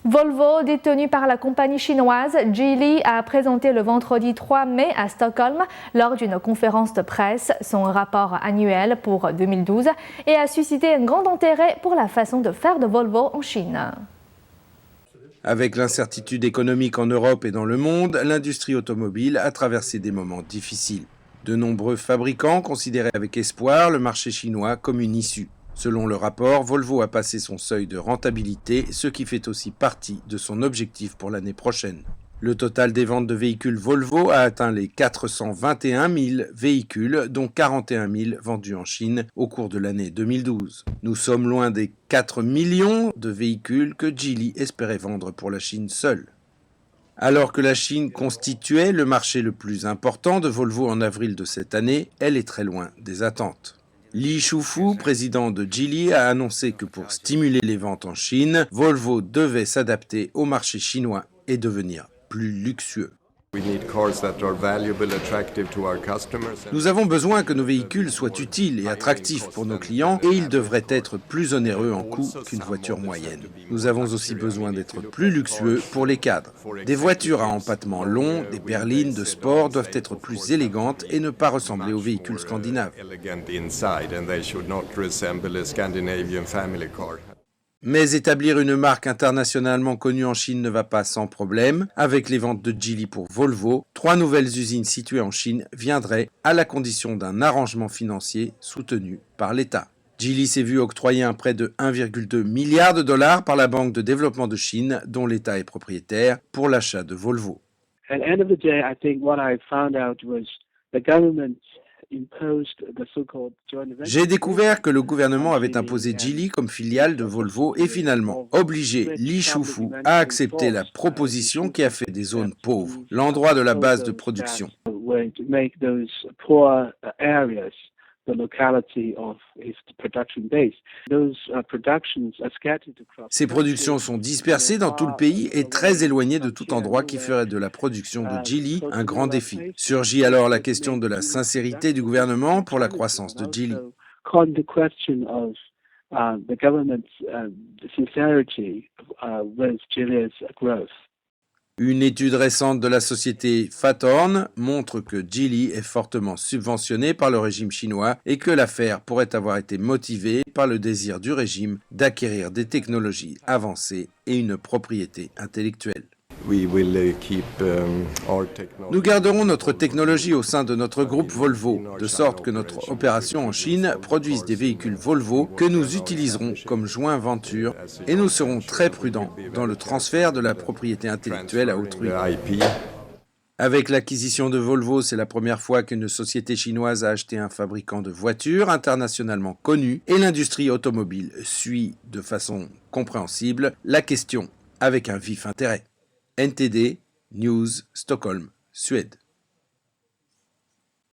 Volvo, détenu par la compagnie chinoise Geely, a présenté le vendredi 3 mai à Stockholm, lors d'une conférence de presse, son rapport annuel pour 2012 et a suscité un grand intérêt pour la façon de faire de Volvo en Chine. Avec l'incertitude économique en Europe et dans le monde, l'industrie automobile a traversé des moments difficiles. De nombreux fabricants considéraient avec espoir le marché chinois comme une issue. Selon le rapport, Volvo a passé son seuil de rentabilité, ce qui fait aussi partie de son objectif pour l'année prochaine. Le total des ventes de véhicules Volvo a atteint les 421 000 véhicules, dont 41 000 vendus en Chine au cours de l'année 2012. Nous sommes loin des 4 millions de véhicules que Geely espérait vendre pour la Chine seule. Alors que la Chine constituait le marché le plus important de Volvo en avril de cette année, elle est très loin des attentes. Li Shufu, président de Geely, a annoncé que pour stimuler les ventes en Chine, Volvo devait s'adapter au marché chinois et devenir plus luxueux. Nous avons besoin que nos véhicules soient utiles et attractifs pour nos clients et ils devraient être plus onéreux en coût qu'une voiture moyenne. Nous avons aussi besoin d'être plus luxueux pour les cadres. Des voitures à empattement long, des berlines de sport doivent être plus élégantes et ne pas ressembler aux véhicules scandinaves. Mais établir une marque internationalement connue en Chine ne va pas sans problème. Avec les ventes de Geely pour Volvo, 3 nouvelles usines situées en Chine viendraient à la condition d'un arrangement financier soutenu par l'État. Geely s'est vu octroyer un prêt de 1,2 milliard de dollars par la Banque de développement de Chine, dont l'État est propriétaire, pour l'achat de Volvo. At the end of the day, I think what I found out was the government. J'ai découvert que le gouvernement avait imposé Geely comme filiale de Volvo et finalement obligé Li Shufu à accepter la proposition qui a fait des zones pauvres, l'endroit de la base de production. Ces productions sont dispersées dans tout le pays et très éloignées de tout endroit qui ferait de la production de Geely un grand défi. Surgit alors la question de la sincérité du gouvernement pour la croissance de Geely. Une étude récente de la société Fathorn montre que Geely est fortement subventionné par le régime chinois et que l'affaire pourrait avoir été motivée par le désir du régime d'acquérir des technologies avancées et une propriété intellectuelle. Nous garderons notre technologie au sein de notre groupe Volvo, de sorte que notre opération en Chine produise des véhicules Volvo que nous utiliserons comme joint venture et nous serons très prudents dans le transfert de la propriété intellectuelle à autrui. Avec l'acquisition de Volvo, c'est la première fois qu'une société chinoise a acheté un fabricant de voitures internationalement connu et l'industrie automobile suit de façon compréhensible la question avec un vif intérêt. NTD News, Stockholm, Suède.